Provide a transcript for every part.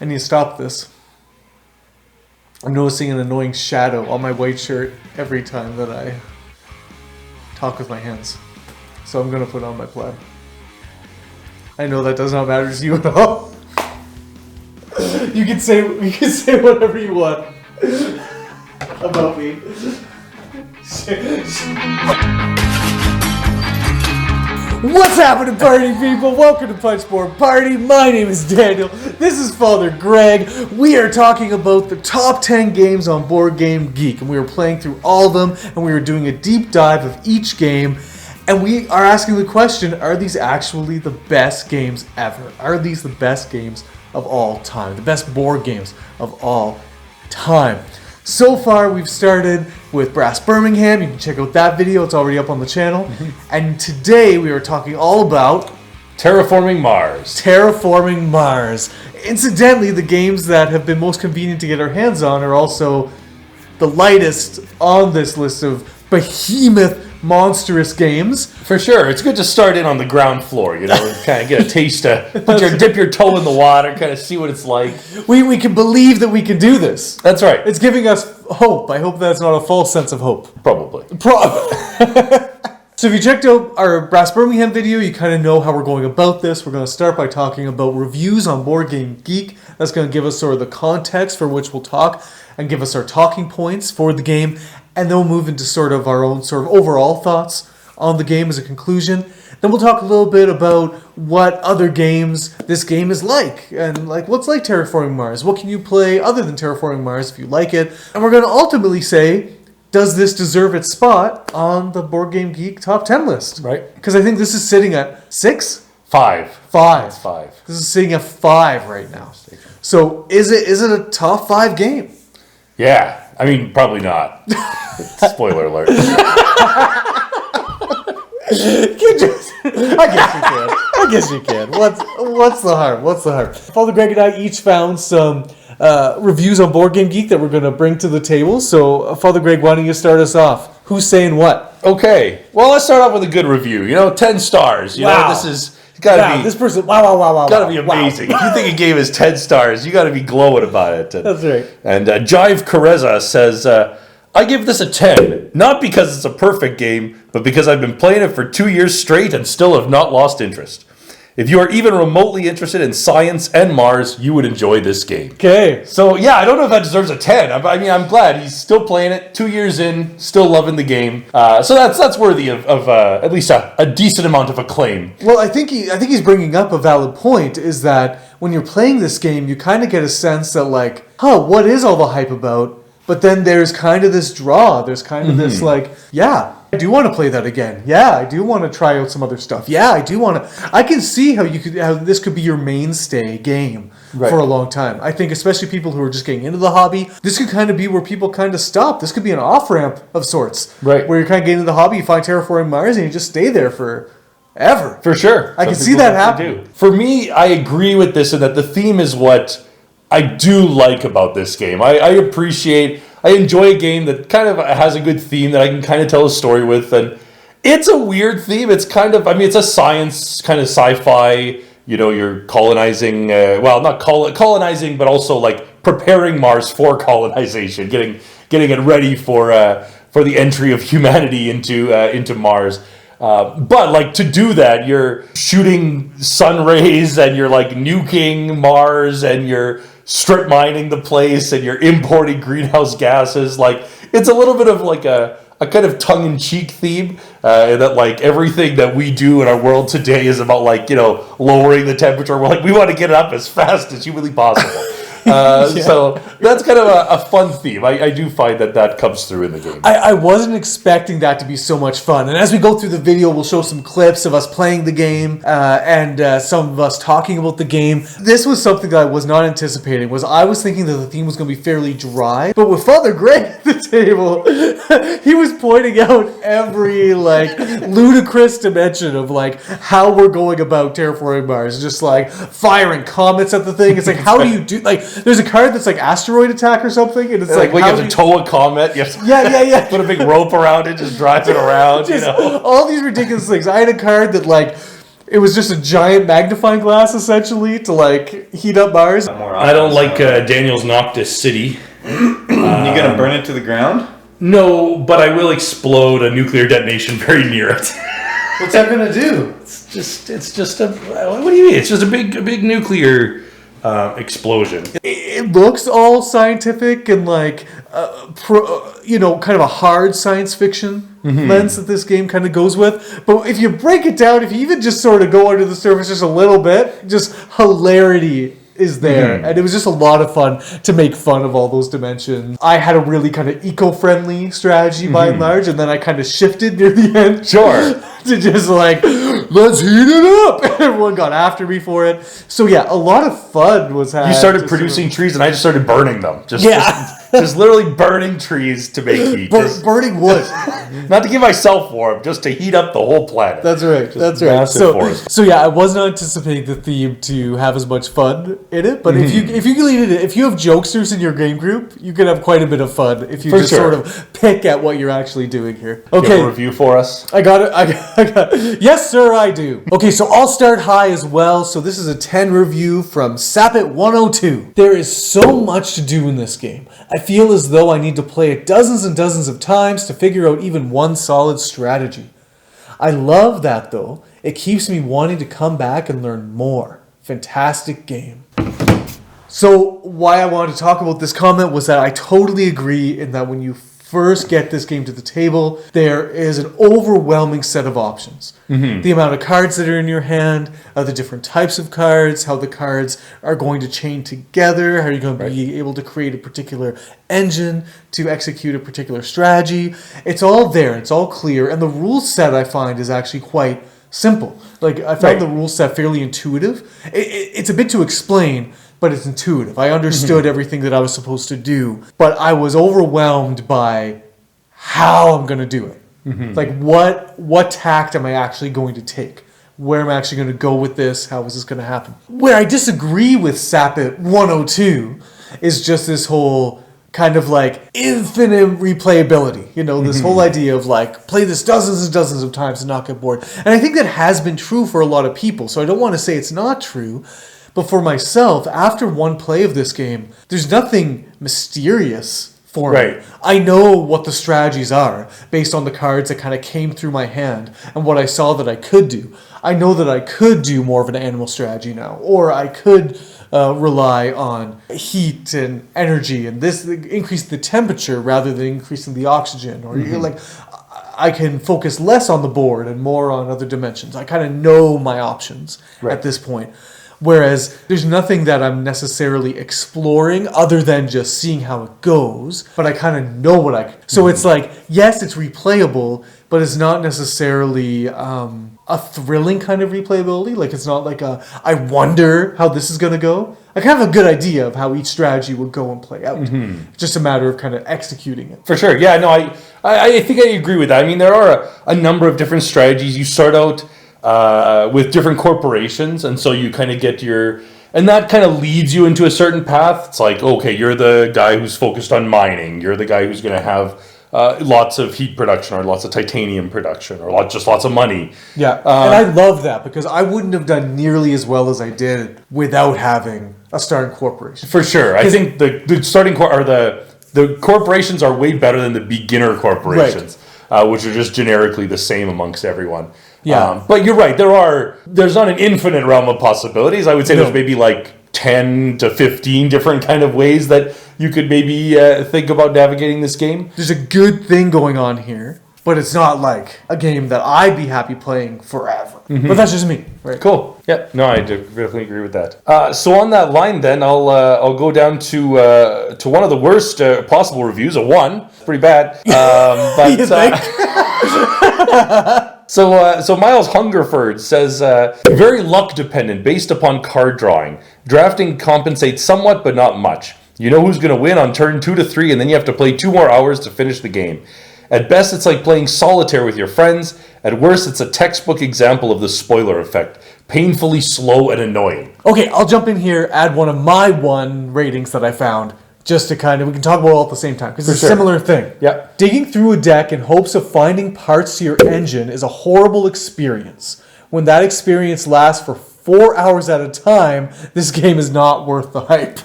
I need to stop this. I'm noticing an annoying shadow on my white shirt every time that I talk with my hands. So I'm going to put on my plaid. I know that does not matter to you at all. You can say whatever you want about me. What's happening, party people? Welcome to Punchboard Party. My name is Daniel. This is Father Greg. We are talking about the top 10 games on Board Game Geek, and we were playing through all of them, and we were doing a deep dive of each game, and we are asking the question, are these actually the best games ever? Are these the best games of all time? The best board games of all time? So far, we've started with Brass Birmingham. You can check out that video. It's already up on the channel. Mm-hmm. And today, we are talking all about Terraforming Mars. Terraforming Mars. Incidentally, the games that have been most convenient to get our hands on are also the lightest on this list of behemoth, monstrous games. For sure. It's good to start in on the ground floor, you know, and kind of get a taste dip your toe in the water, kind of see what it's like. We can believe that we can do this. That's right. It's giving us hope. I hope that's not a false sense of hope. Probably. So if you checked out our Brass Birmingham video, you kind of know how we're going about this. We're going to start by talking about reviews on Board Game Geek. That's going to give us sort of the context for which we'll talk and give us our talking points for the game. And then we'll move into sort of our own sort of overall thoughts on the game as a conclusion. Then we'll talk a little bit about what other games this game is like. And like what's like Terraforming Mars? What can you play other than Terraforming Mars if you like it? And we're going to ultimately say, does this deserve its spot on the Board Game Geek top 10 list? Right. Because I think this is sitting at 6? 5. 5. It's 5. This is sitting at 5 right now. So is it a top 5 game? Yeah. I mean, probably not. Spoiler alert. I guess you can. What's the harm? Father Greg and I each found some reviews on Board Game Geek that we're going to bring to the table. So, Father Greg, why don't you start us off? Who's saying what? Okay. Well, let's start off with a good review. 10 stars. You know, this is... This person, wow. Gotta be amazing. If you think a game is 10 stars, you gotta be glowing about it. That's right. And Jive Careza says, I give this a 10, not because it's a perfect game, but because I've been playing it for 2 years straight and still have not lost interest. If you are even remotely interested in science and Mars, you would enjoy this game. Okay. So, yeah, I don't know if that deserves a 10. I mean, I'm glad he's still playing it, 2 years in, still loving the game. So that's worthy of at least a decent amount of acclaim. Well, I think he's bringing up a valid point, is that when you're playing this game, you kind of get a sense that, like, what is all the hype about? But then there's kind of this draw. There's kind of this, like, yeah, I do want to play that again. Yeah, I do want to try out some other stuff. Yeah, I do want to. I can see how this could be your mainstay game for a long time. I think especially people who are just getting into the hobby, this could kind of be where people kind of stop. This could be an off-ramp of sorts. Right. Where you're kind of getting into the hobby, you find Terraforming Mars, and you just stay there forever. For sure. I can see that happen. For me, I agree with this in that the theme is what I do like about this game. I enjoy a game that kind of has a good theme that I can kind of tell a story with. And it's a weird theme. It's kind of, it's a science kind of sci-fi, you're colonizing, not colonizing, but also like preparing Mars for colonization, getting it ready for the entry of humanity into Mars. But like to do that, you're shooting sun rays and you're like nuking Mars and you're strip mining the place and you're importing greenhouse gases. Like it's a little bit of like a kind of tongue-in-cheek theme that like everything that we do in our world today is about like, lowering the temperature. We're like, we want to get it up as fast as humanly possible. So that's kind of a fun theme. I do find that comes through in the game. I wasn't expecting that to be so much fun. And as we go through the video, we'll show some clips of us playing the game and some of us talking about the game. This was something that I was not anticipating. I was thinking that the theme was going to be fairly dry. But with Father Greg at the table, he was pointing out every like ludicrous dimension of like how we're going about Terraforming Mars. Just like firing comets at the thing. It's like, how do you do like... There's a card that's like asteroid attack or something, and it's like you have to tow a comet. You have to put a big rope around it, just drive it around. All these ridiculous things. I had a card that like It was just a giant magnifying glass, essentially, to like heat up Mars. I don't like Daniel's Noctis City. You gonna burn it to the ground? No, but I will explode a nuclear detonation very near it. What's that gonna do? It's just a. What do you mean? It's just a big nuclear explosion. It looks all scientific and like, kind of a hard science fiction lens that this game kind of goes with. But if you break it down, if you even just sort of go under the surface just a little bit, just hilarity is there. And it was just a lot of fun to make fun of all those dimensions. I had a really kind of eco-friendly strategy by and large, and then I kind of shifted near the end. Sure. To just like, let's heat it up. Everyone got after me for it. So yeah, a lot of fun was happening. You started producing trees, and I just started burning them. Just literally burning trees to make heat. Burning wood. Not to give myself warm, just to heat up the whole planet. That's right. That's right. So yeah, I was not anticipating the theme to have as much fun in it, but if you can lead it, if you have jokesters in your game group, you can have quite a bit of fun if you sort of pick at what you're actually doing here. Okay. Do you have a review for us? I got it. Yes, sir, I do. Okay, so I'll start high as well. So this is a 10 review from Sapit102. There is so much to do in this game. I feel as though I need to play it dozens and dozens of times to figure out even one solid strategy. I love that though. It keeps me wanting to come back and learn more. Fantastic game. So why I wanted to talk about this comment was that I totally agree in that when you first get this game to the table, there is an overwhelming set of options. The amount of cards that are in your hand, the different types of cards, how the cards are going to chain together, how you're going to be able to create a particular engine to execute a particular strategy. It's all there. It's all clear. And the rule set, I find, is actually quite simple. Like, I found the rule set fairly intuitive. It's a bit to explain, but it's intuitive. I understood everything that I was supposed to do, but I was overwhelmed by how I'm going to do it. Like, what tact am I actually going to take? Where am I actually going to go with this? How is this going to happen? Where I disagree with Sapit 102 is just this whole kind of like infinite replayability. You know, this whole idea of like, play this dozens and dozens of times and not get bored. And I think that has been true for a lot of people, so I don't want to say it's not true. But for myself, after one play of this game, there's nothing mysterious for me. I know what the strategies are based on the cards that kind of came through my hand and what I saw that I could do. I know that I could do more of an animal strategy now, or I could rely on heat and energy and this increase the temperature rather than increasing the oxygen, or you're like, I can focus less on the board and more on other dimensions. I kind of know my options at this point. Whereas there's nothing that I'm necessarily exploring other than just seeing how it goes, but I kind of know what I... So it's like, yes, it's replayable, but it's not necessarily a thrilling kind of replayability. Like, it's not like I wonder how this is going to go. I kind of have a good idea of how each strategy would go and play out. Just a matter of kind of executing it. For sure. Yeah, no, I think I agree with that. I mean, there are a number of different strategies. You start out with different corporations, and so you kind of get your... And that kind of leads you into a certain path. It's like, okay, you're the guy who's focused on mining. You're the guy who's going to have lots of heat production or lots of titanium production or lots of money. Yeah, and I love that because I wouldn't have done nearly as well as I did without having a starting corporation. For sure. I think the starting the corporations are way better than the beginner corporations, which are just generically the same amongst everyone. Yeah, but you're right. There's not an infinite realm of possibilities. I would say there's maybe like 10 to 15 different kind of ways that you could maybe think about navigating this game. There's a good thing going on here, but it's not like a game that I'd be happy playing forever. But that's just me. Right? Cool. Yep. No, I definitely agree with that. So on that line, then I'll go down to one of the worst possible reviews. A 1, pretty bad. So Miles Hungerford says, very luck dependent based upon card drawing. Drafting compensates somewhat, but not much. You know who's going to win on turn 2 to 3, and then you have to play 2 more hours to finish the game. At best, it's like playing solitaire with your friends. At worst, it's a textbook example of the spoiler effect. Painfully slow and annoying. Okay, I'll jump in here, add one of my 1 ratings that I found. Just to kind of, we can talk about all at the same time, because it's a similar thing. Digging through a deck in hopes of finding parts to your engine is a horrible experience. when that experience lasts for 4 hours at a time, this game is not worth the hype.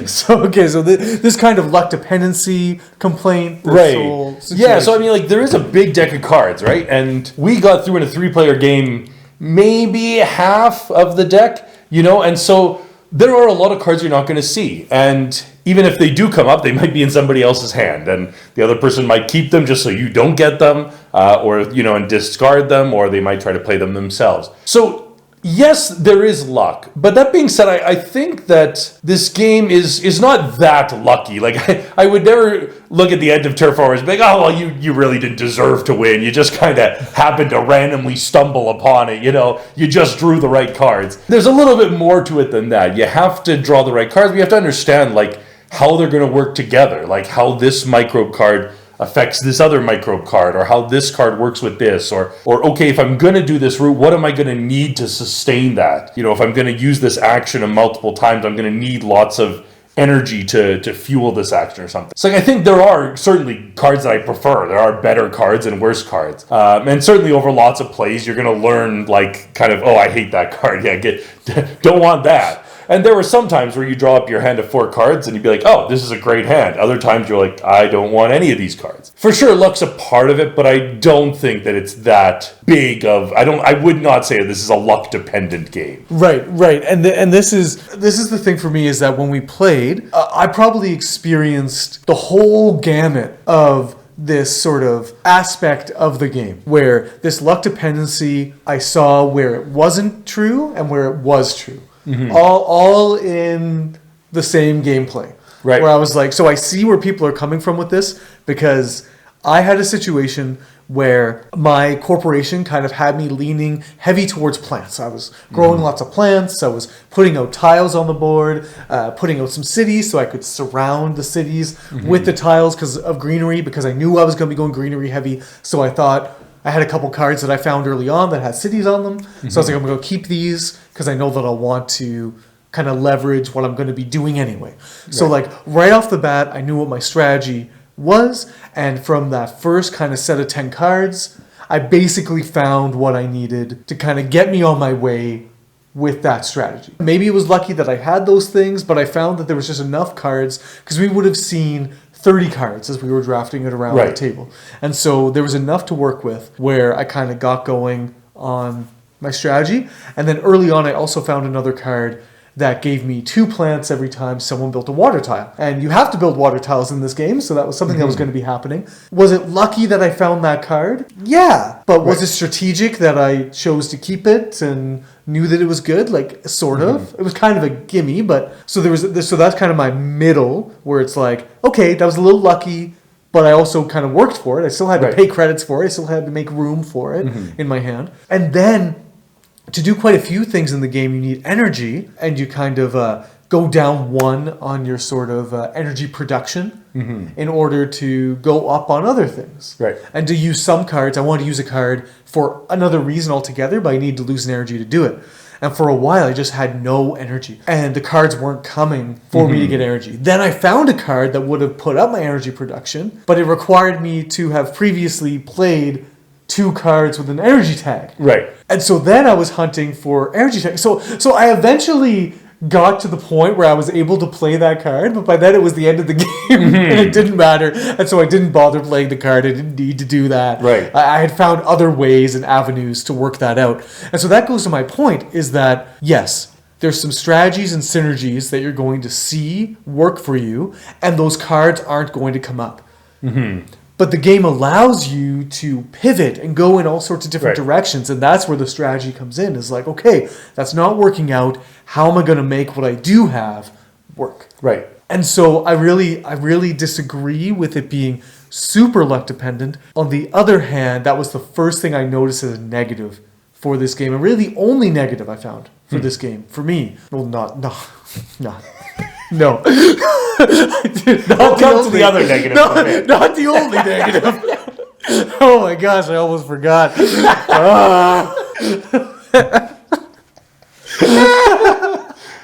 So this kind of luck dependency complaint. Right. Yeah, so I mean, like, there is a big deck of cards, right? And we got through in a 3-player game maybe half of the deck, and so there are a lot of cards you're not going to see. And even if they do come up, they might be in somebody else's hand, and the other person might keep them just so you don't get them, or, and discard them, or they might try to play them themselves. So yes, there is luck. But that being said, I think that this game is not that lucky. Like, I would never look at the end of Terraforming Mars and be like, oh, well, you really didn't deserve to win. You just kind of happened to randomly stumble upon it. You just drew the right cards. There's a little bit more to it than that. You have to draw the right cards. But you have to understand, like, how they're going to work together. Like, how this microbe card affects this other microbe card, or how this card works with this, or okay, if I'm going to do this route, what am I going to need to sustain that? If I'm going to use this action multiple times, I'm going to need lots of energy to fuel this action or something. So I think there are certainly cards that I prefer. There are better cards and worse cards. And certainly over lots of plays, you're going to learn, like, kind of, oh, I hate that card. Yeah, don't want that. And there were some times where you draw up your hand of 4 cards and you'd be like, oh, this is a great hand. Other times you're like, I don't want any of these cards. For sure, luck's a part of it, but I don't think that it's that big of... I would not say this is a luck-dependent game. Right. And this is the thing for me, is that when we played, I probably experienced the whole gamut of this sort of aspect of the game, where this luck dependency, I saw where it wasn't true and where it was true. All in the same gameplay. Right. Where I was like, so I see where people are coming from with this, because I had a situation where my corporation kind of had me leaning heavy towards plants. I was growing lots of plants. I was putting out tiles on the board, putting out some cities so I could surround the cities with the tiles because of greenery, because I knew I was going to be going greenery heavy. So I thought, I had a couple cards that I found early on that had cities on them. So I was like, I'm going to keep these because I know that I'll want to kind of leverage what I'm going to be doing anyway. Right. So like right off the bat, I knew what my strategy was. And from that first kind of set of 10 cards, I basically found what I needed to kind of get me on my way with that strategy. Maybe it was lucky that I had those things, but I found that there was just enough cards, because we would have seen 30 cards as we were drafting it around the table. And so there was enough to work with where I kind of got going on my strategy. And then early on, I also found another card that gave me 2 plants every time someone built a water tile. And you have to build water tiles in this game, so that was something that was going to be happening. Was it lucky that I found that card? Yeah. But was it strategic that I chose to keep it and knew that it was good? Like, sort of. It was kind of a gimme, but so that's kind of my middle, where it's like, okay, that was a little lucky, but I also kind of worked for it. I still had to pay credits for it. I still had to make room for it in my hand. And then to do quite a few things in the game, you need energy, and you kind of go down 1 on your sort of energy production in order to go up on other things. Right. And to use some cards, I want to use a card for another reason altogether, but I need to lose an energy to do it. And for a while, I just had no energy, and the cards weren't coming for me to get energy. Then I found a card that would have put up my energy production, but it required me to have previously played 2 cards with an energy tag. Right. And so then I was hunting for energy tags. So I eventually got to the point where I was able to play that card, but by then it was the end of the game and it didn't matter. And so I didn't bother playing the card. I didn't need to do that. Right. I had found other ways and avenues to work that out. And so that goes to my point, is that yes, there's some strategies and synergies that you're going to see work for you, and those cards aren't going to come up. But the game allows you to pivot and go in all sorts of different directions. And that's where the strategy comes in. Is like, okay, that's not working out. How am I going to make what I do have work? Right. And so I really disagree with it being super luck dependent. On the other hand, that was the first thing I noticed as a negative for this game. And really the only negative I found for this game, for me. Well, not. No. We'll come to the other negative. Not the only negative. Oh my gosh, I almost forgot.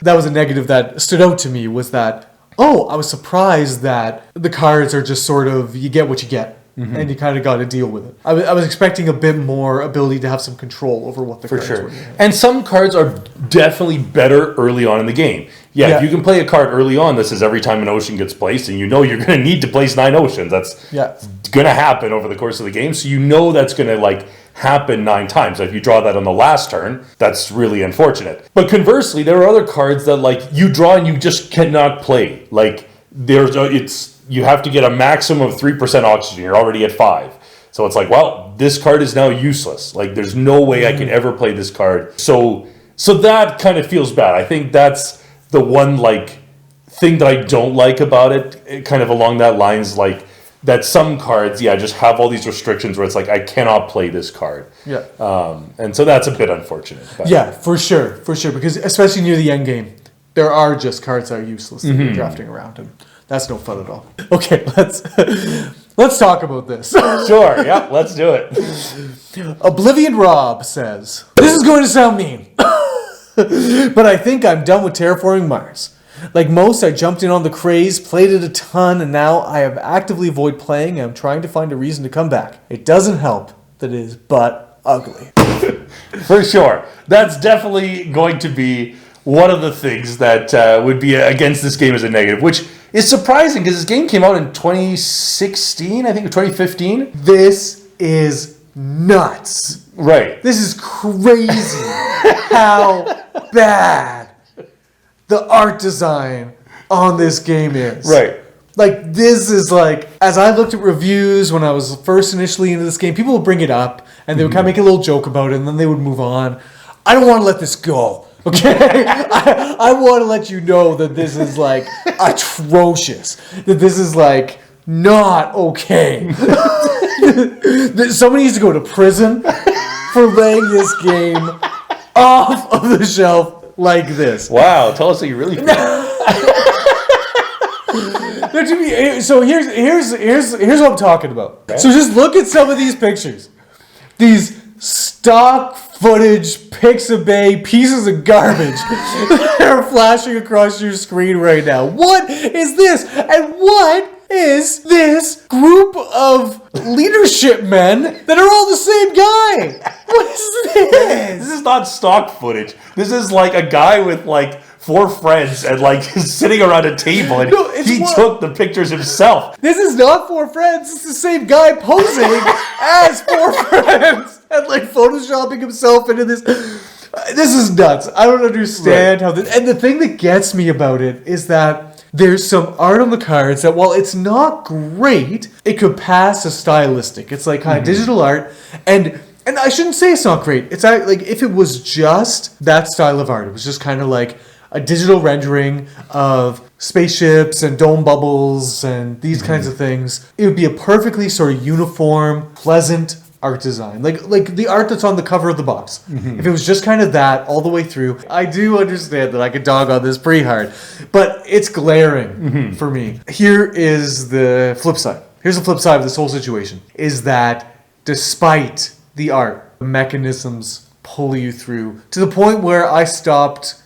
That was a negative that stood out to me, was that, I was surprised that the cards are just sort of, you get what you get. and you kind of got to deal with it. I was expecting a bit more ability to have some control over what the cards were. And some cards are definitely better early on in the game. Yeah, if you can play a card early on that says every time an ocean gets placed, and you know you're going to need to place 9 oceans. That's going to happen over the course of the game, so you know that's going to like happen 9 times. If you draw that on the last turn, that's really unfortunate. But conversely, there are other cards that like you draw and you just cannot play. Like you have to get a maximum of 3% oxygen. You're already at 5. So it's like, well, this card is now useless. Like there's no way I can ever play this card. So that kind of feels bad. I think that's the one like thing that I don't like about it, kind of along that lines, like that some cards, just have all these restrictions where it's like I cannot play this card. And so that's a bit unfortunate. But. Yeah, for sure, because especially near the end game, there are just cards that are useless that you're drafting around, and that's no fun at all. Okay, let's talk about this. Sure, yeah, let's do it. Oblivion Rob says, "This is going to sound mean, but I think I'm done with Terraforming Mars. Like most, I jumped in on the craze, played it a ton, and now I have actively avoided playing, and I'm trying to find a reason to come back. It doesn't help that it is but ugly." For sure. That's definitely going to be one of the things that would be against this game as a negative, which is surprising because this game came out in 2016, I think, or 2015. This is nuts. Right. This is crazy how bad the art design on this game is. Right. Like, this is like, as I looked at reviews when I was first initially into this game, people would bring it up and they would kind of make a little joke about it and then they would move on. I don't want to let this go. Okay? I want to let you know that this is like atrocious. That this is like not okay. Somebody needs to go to prison for laying this game off of the shelf like this. Wow, tell us how you really feel. So here's what I'm talking about. Okay. So just look at some of these pictures. These stock footage Pixabay pieces of garbage that are flashing across your screen right now. What is this? And what is this group of leadership men that are all the same guy? What is this? This is not stock footage. This is like a guy with like 4 friends and like sitting around a table and he took the pictures himself. This is not 4 friends. It's the same guy posing as 4 friends and like photoshopping himself into this. This is nuts. I don't understand how this. And the thing that gets me about it is that there's some art on the cards that while it's not great, it could pass as stylistic. It's like kind of digital art and I shouldn't say it's not great. It's like if it was just that style of art, it was just kind of like a digital rendering of spaceships and dome bubbles and these kinds of things, it would be a perfectly sort of uniform, pleasant art design. Like the art that's on the cover of the box. If it was just kind of that all the way through, I do understand that I could dog on this pretty hard, but it's glaring for me. Here is the flip side. Here's the flip side of this whole situation, is that despite the art, the mechanisms pull you through to the point where I stopped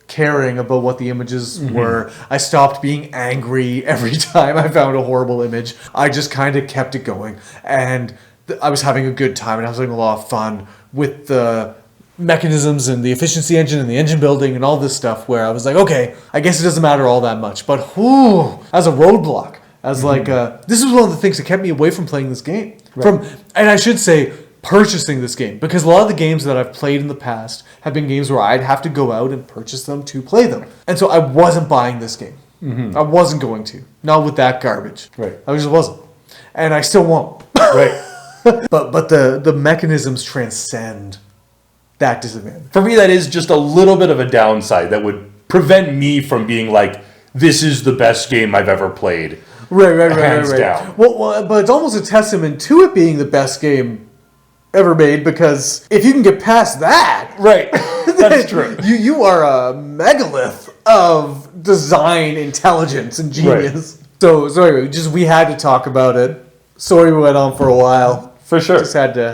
caring about what the images were. I stopped being angry every time I found a horrible image. I just kind of kept it going. And I was having a good time and I was having a lot of fun with the mechanisms and the efficiency engine and the engine building and all this stuff where I was like, okay, I guess it doesn't matter all that much. But as a roadblock, as like, this is one of the things that kept me away from playing this game. And I should say, purchasing this game, because a lot of the games that I've played in the past have been games where I'd have to go out and purchase them to play them, and so I wasn't buying this game. I wasn't going to, not with that garbage. I just wasn't, and I still won't. But the mechanisms transcend that disadvantage. For me, that is just a little bit of a downside that would prevent me from being like, this is the best game I've ever played. Hands down. Well, but it's almost a testament to it being the best game ever made, because if you can get past that, that's true. You are a megalith of design intelligence and genius. So anyway, we had to talk about it. Sorry we went on for a while. For sure. Just had to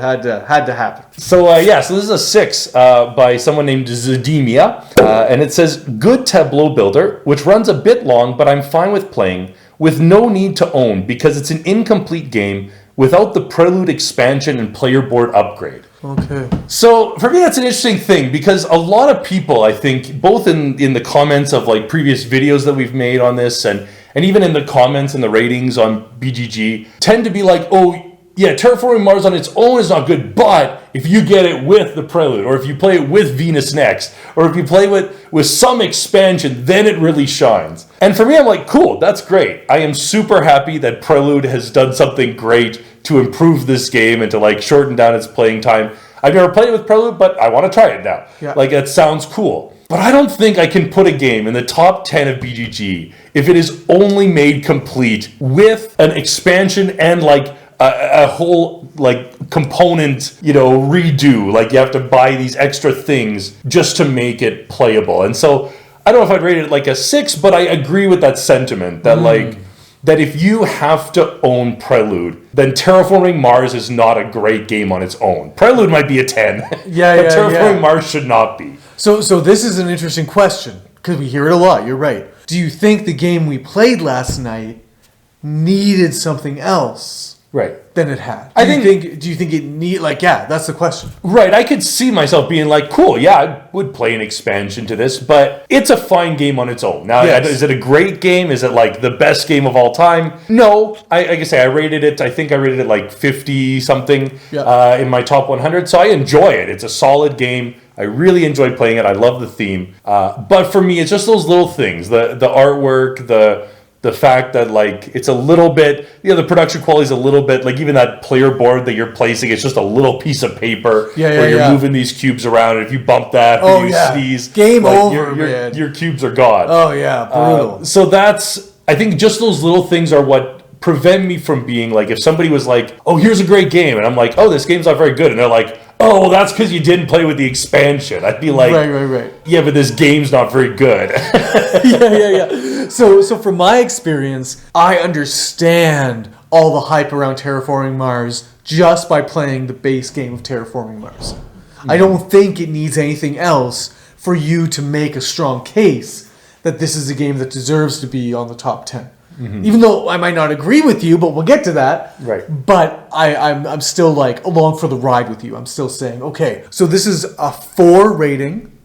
happen. So so this is a 6 by someone named Zedemia, and it says, good tableau builder, which runs a bit long, but I'm fine with playing, with no need to own, because it's an incomplete game without the Prelude expansion and player board upgrade. Okay. So for me, that's an interesting thing because a lot of people, I think, both in the comments of like previous videos that we've made on this and even in the comments and the ratings on BGG, tend to be like, oh, yeah, Terraforming Mars on its own is not good, but if you get it with the Prelude, or if you play it with Venus Next, or if you play with some expansion, then it really shines. And for me, I'm like, cool, that's great. I am super happy that Prelude has done something great to improve this game and to like shorten down its playing time. I've never played it with Prelude, but I want to try it now. Yeah. Like, that sounds cool. But I don't think I can put a game in the top 10 of BGG if it is only made complete with an expansion and like a whole like component, redo. Like, you have to buy these extra things just to make it playable. And so I don't know if I'd rate it like a 6, but I agree with that sentiment that that if you have to own Prelude, then Terraforming Mars is not a great game on its own. Prelude might be a 10, but Terraforming Mars should not be. So this is an interesting question because we hear it a lot. You're right. Do you think the game we played last night needed something else? Right. Than it had. Do you think it need that's the question. Right. I could see myself being like, cool, yeah, I would play an expansion to this, but it's a fine game on its own. Now, Is it a great game? Is it like the best game of all time? No. I say I rated it like 50 something in my top 100. So I enjoy it. It's a solid game. I really enjoyed playing it. I love the theme. But for me, it's just those little things, the artwork, the fact that like it's a little bit, the production quality is a little bit like even that player board that you're placing, it's just a little piece of paper where you're moving these cubes around, and if you bump that, you sneeze, game like, over, man. Your cubes are gone. Oh yeah, brutal. So that's, I think, just those little things are what prevent me from being like, if somebody was like, oh, here's a great game, and I'm like, oh, this game's not very good, and they're like, oh, well, that's because you didn't play with the expansion. I'd be like, right. Yeah, but this game's not very good. yeah. So from my experience, I understand all the hype around Terraforming Mars just by playing the base game of Terraforming Mars. I don't think it needs anything else for you to make a strong case that this is a game that deserves to be on the top 10. Even though I might not agree with you, but we'll get to that. Right. But I'm still like along for the ride with you. I'm still saying, okay, so this is a 4 rating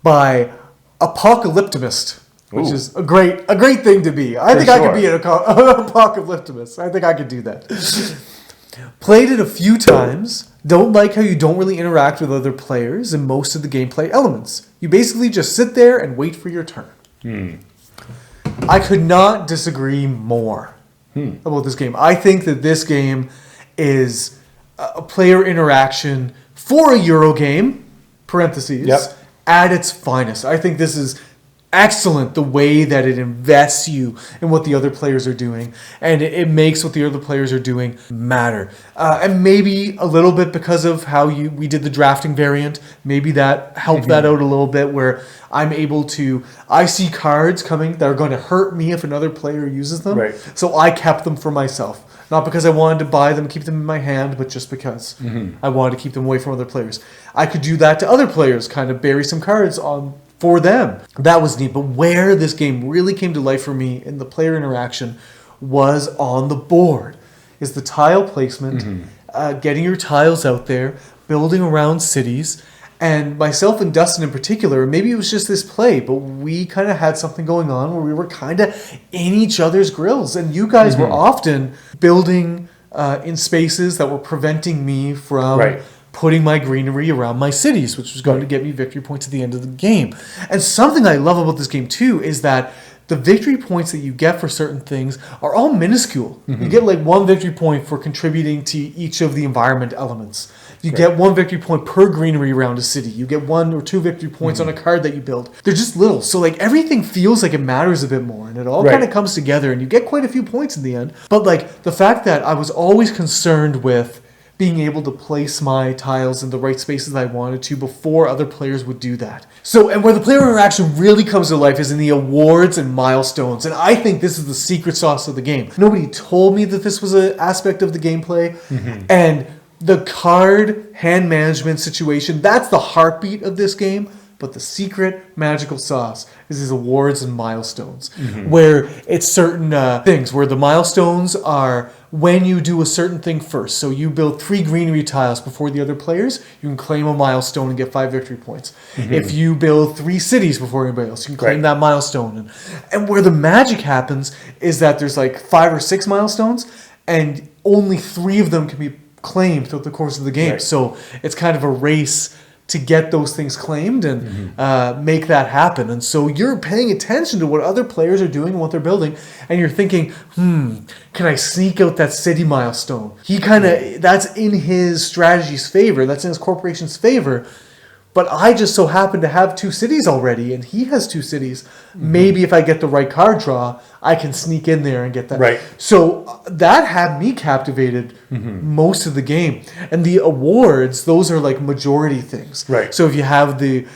by Apocalyptimist, which is a great thing to be. I think I could be an Apocalyptimist. I think I could do that. Played it a few times. Don't like how you don't really interact with other players in most of the gameplay elements. You basically just sit there and wait for your turn. I could not disagree more about this game. I think that this game is a player interaction for a Euro game, parentheses, at its finest. I think this is excellent, the way that it invests you in what the other players are doing, and it makes what the other players are doing matter. And maybe a little bit because of how we did the drafting variant, maybe that helped that out a little bit, where I'm able to, I see cards coming that are going to hurt me if another player uses them, so I kept them for myself. Not because I wanted to buy them, keep them in my hand, but just because I wanted to keep them away from other players. I could do that to other players, kind of bury some cards for them. That was neat. But where this game really came to life for me in the player interaction was on the board. Is the tile placement, getting your tiles out there, building around cities. And myself and Dustin in particular, maybe it was just this play, but we kind of had something going on where we were kind of in each other's grills. And you guys were often building in spaces that were preventing me from putting my greenery around my cities, which was going to get me victory points at the end of the game. And something I love about this game too is that the victory points that you get for certain things are all minuscule. You get like 1 victory point for contributing to each of the environment elements. You get 1 victory point per greenery around a city. You get 1 or 2 victory points on a card that you build. They're just little. So like everything feels like it matters a bit more, and it all kind of comes together, and you get quite a few points in the end. But like the fact that I was always concerned with being able to place my tiles in the right spaces I wanted to before other players would do that. So, and where the player interaction really comes to life is in the awards and milestones. And I think this is the secret sauce of the game. Nobody told me that this was an aspect of the gameplay. And the card hand management situation, that's the heartbeat of this game. But the secret magical sauce is these awards and milestones, where it's certain things, where the milestones are when you do a certain thing first. So you build 3 greenery tiles before the other players, you can claim a milestone and get 5 victory points. If you build 3 cities before anybody else, you can claim that milestone. And where the magic happens is that there's like 5 or 6 milestones, and only 3 of them can be claimed throughout the course of the game. Right. So it's kind of a race to get those things claimed and make that happen. And so you're paying attention to what other players are doing and what they're building, and you're thinking, can I sneak out that city milestone? He kind of, that's in his strategy's favor, that's in his corporation's favor, but I just so happen to have 2 cities already, and he has 2 cities. Maybe if I get the right card draw, I can sneak in there and get that. Right. So that had me captivated most of the game. And the awards, those are like majority things. Right. So if you have the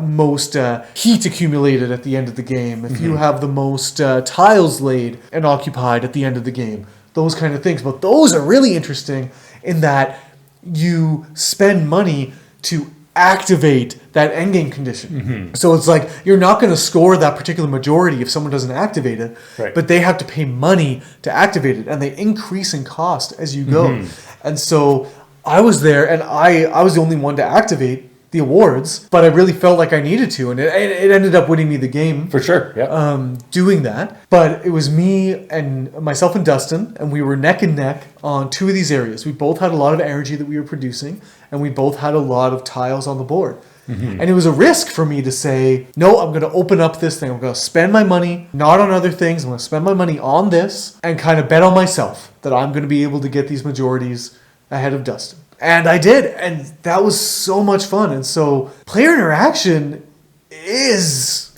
most heat accumulated at the end of the game, if you have the most tiles laid and occupied at the end of the game, those kind of things. But those are really interesting in that you spend money to activate that endgame condition. So it's like you're not going to score that particular majority if someone doesn't activate it, but they have to pay money to activate it, and they increase in cost as you go. And so I was there, and I was the only one to activate the awards, but I really felt like I needed to, and it ended up winning me the game. For sure, yeah. Doing that. But it was me and myself and Dustin, and we were neck and neck on 2 of these areas. We both had a lot of energy that we were producing, and we both had a lot of tiles on the board. And it was a risk for me to say, no, I'm going to open up this thing. I'm going to spend my money, not on other things. I'm going to spend my money on this and kind of bet on myself that I'm going to be able to get these majorities ahead of Dustin. And I did, and that was so much fun. And so player interaction is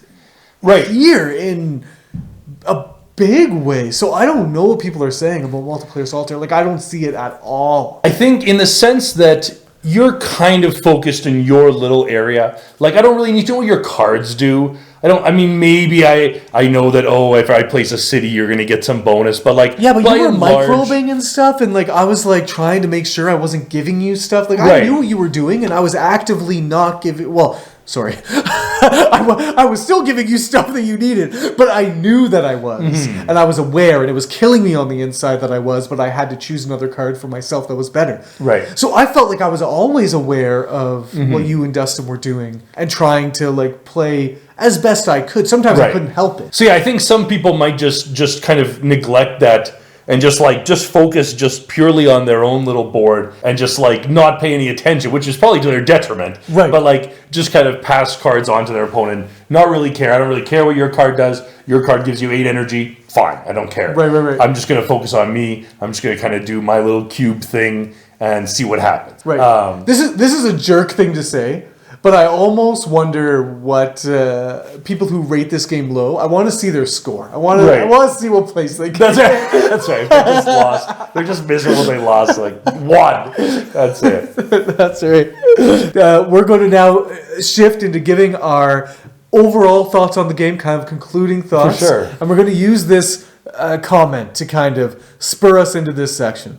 here in a big way. So I don't know what people are saying about multiplayer solitaire. Like, I don't see it at all. I think in the sense that you're kind of focused in your little area. Like, I don't really need to know what your cards do. Maybe I know that, if I place a city, you're going to get some bonus, but like... Yeah, but you were microbing and stuff, and like, I was like trying to make sure I wasn't giving you stuff. Like, I knew what you were doing, and I was actively not giving... Well, sorry. I was still giving you stuff that you needed, but I knew that I was, and I was aware, and it was killing me on the inside that I was, but I had to choose another card for myself that was better. Right. So I felt like I was always aware of what you and Dustin were doing, and trying to like play as best I could. Sometimes I couldn't help it. So yeah, I think some people might just kind of neglect that and just focus just purely on their own little board and just like not pay any attention, which is probably to their detriment. Right. But like just kind of pass cards on to their opponent, not really care. I don't really care what your card does. Your card gives you 8 energy. Fine, I don't care. Right. I'm just gonna focus on me. I'm just gonna kind of do my little cube thing and see what happens. Right. This is a jerk thing to say, but I almost wonder what people who rate this game low. I want to see their score. I want to see what place they get. That's right. They just lost. They're just miserable. They lost like 1. That's it. That's right. We're going to now shift into giving our overall thoughts on the game, kind of concluding thoughts. For sure. And we're going to use this comment to kind of spur us into this section.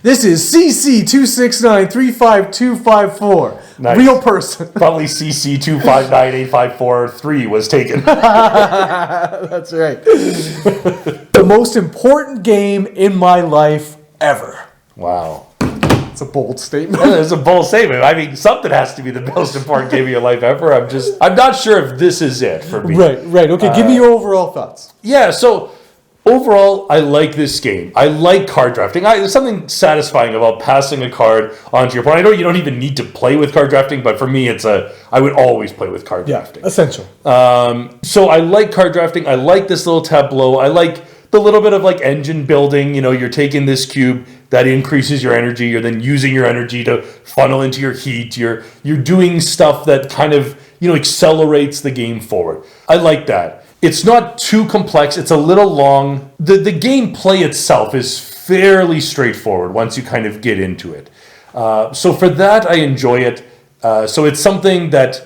This is CC269-35254. Nice. Real person. Probably CC2598543 was taken. That's right. The most important game in my life ever. Wow. It's a bold statement. It's a bold statement. I mean, something has to be the most important game of your life ever. I'm not sure if this is it for me. Right. Okay, give me your overall thoughts. Yeah, so overall, I like this game. I like card drafting. There's something satisfying about passing a card onto your opponent. I know you don't even need to play with card drafting, but for me, I would always play with card drafting. Essential. So I like card drafting. I like this little tableau. I like the little bit of like engine building. You know, you're taking this cube that increases your energy. You're then using your energy to funnel into your heat. You're doing stuff that kind of, accelerates the game forward. I like that. It's not too complex. It's a little long. The gameplay itself is fairly straightforward once you kind of get into it. So for that, I enjoy it. So it's something that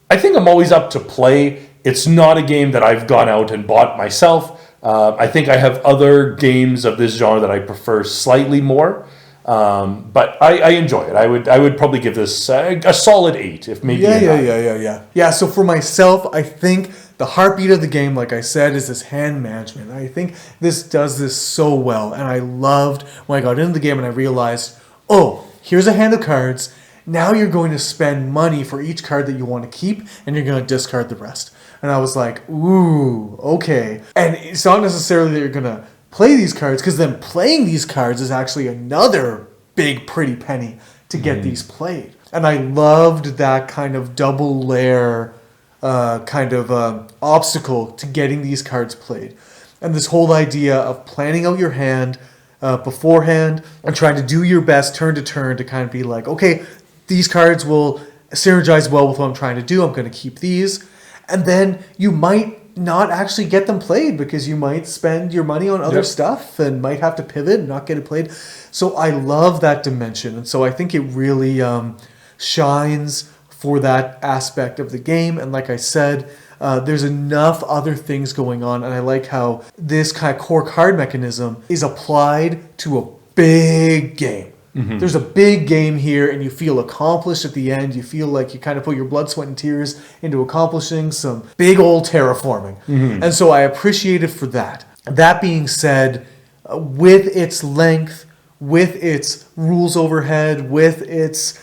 I think I'm always up to play. It's not a game that I've gone out and bought myself. I think I have other games of this genre that I prefer slightly more. But I enjoy it. I would probably give this a solid 8, if maybe. Yeah. So for myself, I think the heartbeat of the game, like I said, is this hand management. I think this does this so well. And I loved when I got into the game and I realized, oh, here's a hand of cards. Now you're going to spend money for each card that you want to keep, and you're going to discard the rest. And I was like, ooh, okay. And it's not necessarily that you're going to play these cards, because then playing these cards is actually another big pretty penny to get these played. And I loved that kind of double layer obstacle to getting these cards played. And this whole idea of planning out your hand beforehand and trying to do your best turn to turn to kind of be like, okay, these cards will synergize well with what I'm trying to do. I'm going to keep these. And then you might not actually get them played because you might spend your money on other stuff and might have to pivot and not get it played. So I love that dimension. And so I think it really shines for that aspect of the game. And like I said, there's enough other things going on. And I like how this kind of core card mechanism is applied to a big game. There's a big game here, and you feel accomplished at the end. You feel like you kind of put your blood, sweat, and tears into accomplishing some big old terraforming. And so I appreciate it for that. That being said, with its length, with its rules overhead, with its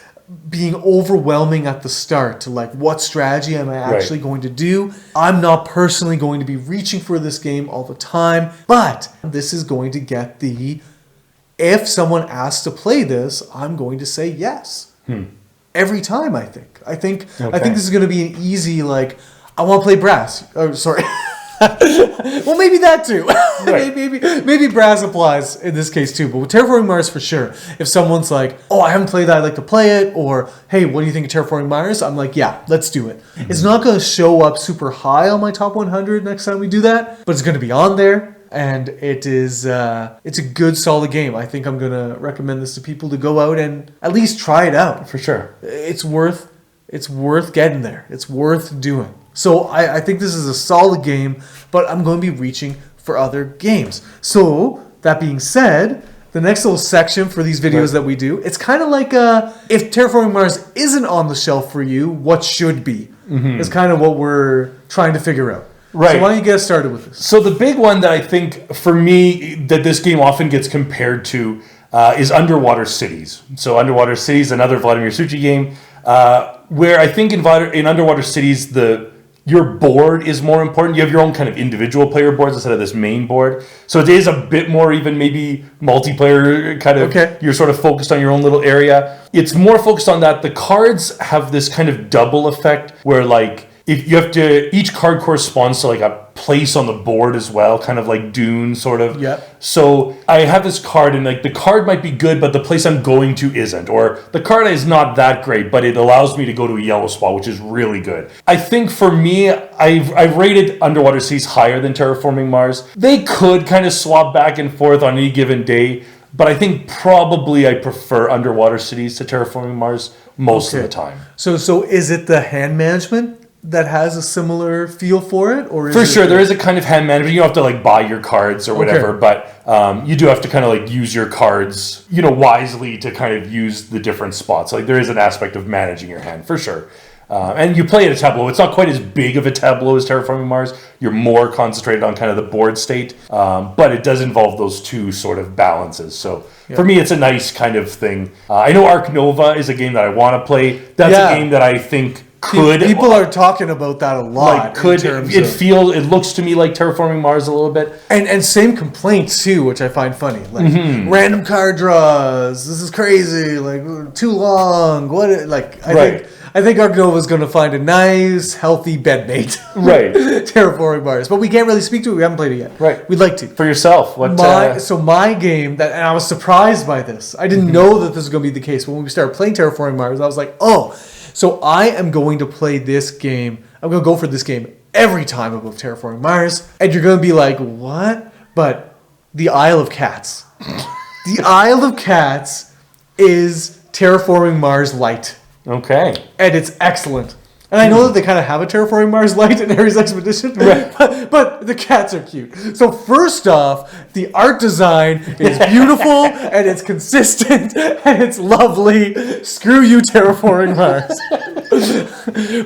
being overwhelming at the start to like, what strategy am I actually going to do? I'm not personally going to be reaching for this game all the time, but this is going to get the... If someone asks to play this, I'm going to say yes. Every time, I think. I think this is going to be an easy, like, I want to play brass. Oh, sorry. Well, maybe that too. maybe brass applies in this case too. But with Terraforming Mars, for sure. If someone's like, oh, I haven't played that, I'd like to play it. Or, hey, what do you think of Terraforming Mars? I'm like, yeah, let's do it. It's not going to show up super high on my top 100 next time we do that. But it's going to be on there. And it is it's a good, solid game. I think I'm going to recommend this to people to go out and at least try it out. For sure. It's worth getting there. It's worth doing. So I think this is a solid game, but I'm going to be reaching for other games. So that being said, the next little section for these videos that we do, it's kind of like if Terraforming Mars isn't on the shelf for you, what should be? It's kind of what we're trying to figure out. Right. So why don't you get us started with this? So the big one that I think, for me, that this game often gets compared to is Underwater Cities. So Underwater Cities, another Vladimir Suchy game, where I think in Underwater Cities, your board is more important. You have your own kind of individual player boards instead of this main board. So it is a bit more even maybe multiplayer kind of, you're sort of focused on your own little area. It's more focused on that. The cards have this kind of double effect where like, if you have to, each card corresponds to like a place on the board as well, kind of like Dune sort of. So I have this card and like the card might be good, but the place I'm going to isn't. Or the card is not that great, but it allows me to go to a yellow spot, which is really good. I think for me, I've rated Underwater Cities higher than Terraforming Mars. They could kind of swap back and forth on any given day, but I think probably I prefer Underwater Cities to Terraforming Mars most of the time. So is it the hand management that has a similar feel for it, or is for sure there is a kind of hand management? You don't have to like buy your cards or whatever, but you do have to kind of like use your cards, wisely to kind of use the different spots. Like there is an aspect of managing your hand for sure. And you play at a tableau. It's not quite as big of a tableau as Terraforming Mars. You're more concentrated on kind of the board state, but it does involve those two sort of balances. So for me, it's a nice kind of thing. I know Ark Nova is a game that I want to play. That's a game that I think people are talking about that a lot. Like it looks to me like Terraforming Mars a little bit, and same complaints too, which I find funny. Like random card draws. This is crazy. Like too long. I think Ark Nova is going to find a nice, healthy bedmate. Right. Terraforming Mars, but we can't really speak to it. We haven't played it yet. Right. We'd like to. For yourself, my game and I was surprised by this. I didn't know that this was going to be the case. But when we started playing Terraforming Mars, I was like, oh. So I am going to play this game. I'm going to go for this game every time above Terraforming Mars. And you're going to be like, what? But the Isle of Cats. The Isle of Cats is Terraforming Mars light. Okay. And it's excellent. And I know that they kind of have a Terraforming Mars light in Ares Expedition, but the cats are cute. So first off, the art design is beautiful, and it's consistent, and it's lovely. Screw you, Terraforming Mars.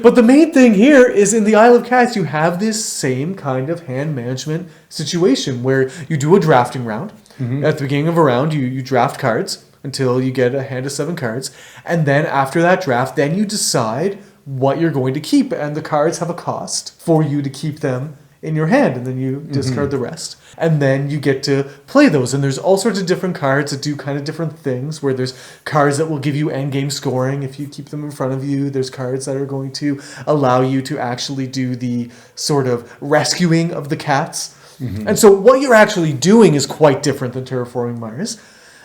But the main thing here is in the Isle of Cats, you have this same kind of hand management situation where you do a drafting round. At the beginning of a round, you draft cards until you get a hand of 7 cards. And then after that draft, then you decide what you're going to keep. And the cards have a cost for you to keep them in your hand. And then you discard the rest. And then you get to play those. And there's all sorts of different cards that do kind of different things, where there's cards that will give you endgame scoring if you keep them in front of you. There's cards that are going to allow you to actually do the sort of rescuing of the cats. And so what you're actually doing is quite different than Terraforming Mars.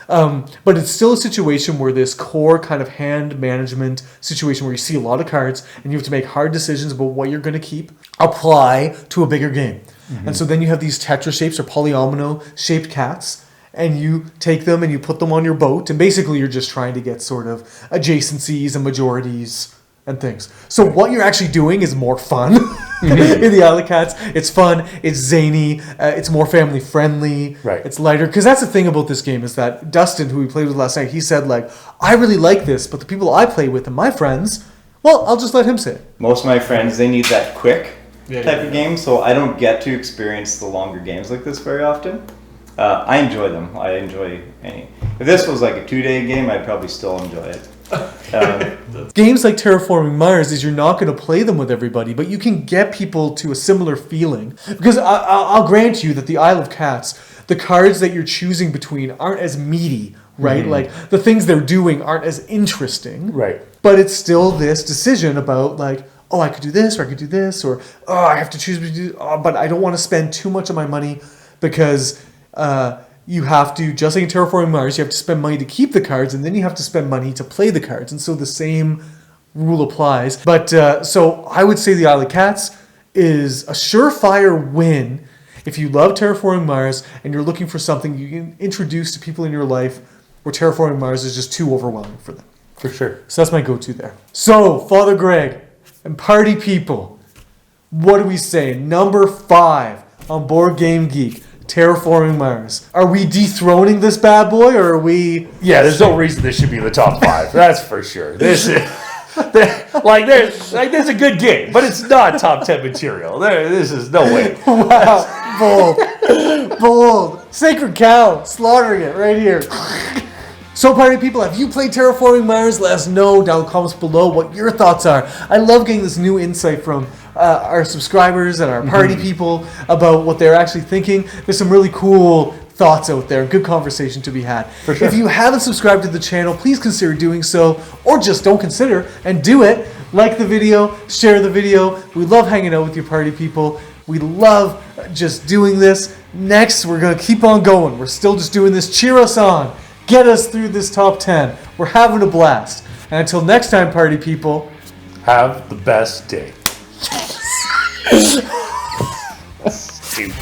But it's still a situation where this core kind of hand management situation where you see a lot of cards and you have to make hard decisions about what you're going to keep apply to a bigger game. And so then you have these tetra shapes or polyomino shaped cats, and you take them and you put them on your boat, and basically you're just trying to get sort of adjacencies and majorities and things. So what you're actually doing is more fun in the Isle of Cats. It's fun, it's zany, it's more family friendly, Right. It's lighter. Because that's the thing about this game is that Dustin, who we played with last night, he said, like, I really like this, but the people I play with and my friends, well, I'll just let him say it. Most of my friends, they need that quick type of game, so I don't get to experience the longer games like this very often. I enjoy them. I enjoy any. If this was like a 2-day game, I'd probably still enjoy it. Games like Terraforming Mars is you're not going to play them with everybody, but you can get people to a similar feeling. Because I'll grant you that the Isle of Cats, the cards that you're choosing between aren't as meaty, right? Like the things they're doing aren't as interesting. Right. But it's still this decision about like, oh, I could do this or I could do this, or oh, I have to choose, but I don't want to spend too much of my money because you have to, just like in Terraforming Mars, you have to spend money to keep the cards, and then you have to spend money to play the cards. And so the same rule applies. But so I would say the Isle of Cats is a surefire win if you love Terraforming Mars and you're looking for something you can introduce to people in your life where Terraforming Mars is just too overwhelming for them. For sure. So that's my go-to there. So, Father Greg and party people, what do we say? Number 5 on Board Game Geek. Terraforming Mars. Are we dethroning this bad boy, or are we? Yeah, there's no reason this should be in the top 5. That's for sure. This is there's a good game, but it's not top 10 material. This is no way. Wow, bold, sacred cow, slaughtering it right here. So, party people, have you played Terraforming Mars? Let us know down in the comments below what your thoughts are. I love getting this new insight from our subscribers and our party people about what they're actually thinking. There's some really cool thoughts out there, good conversation to be had. For sure. If you haven't subscribed to the channel, please consider doing so, or just don't consider and do it. Like the video, share the video. We love hanging out with you, party people. We love just doing this. Next, we're going to keep on going. We're still just doing this. Cheer us on. Get us through this top 10. We're having a blast. And until next time, party people, Have the best day. Stupid.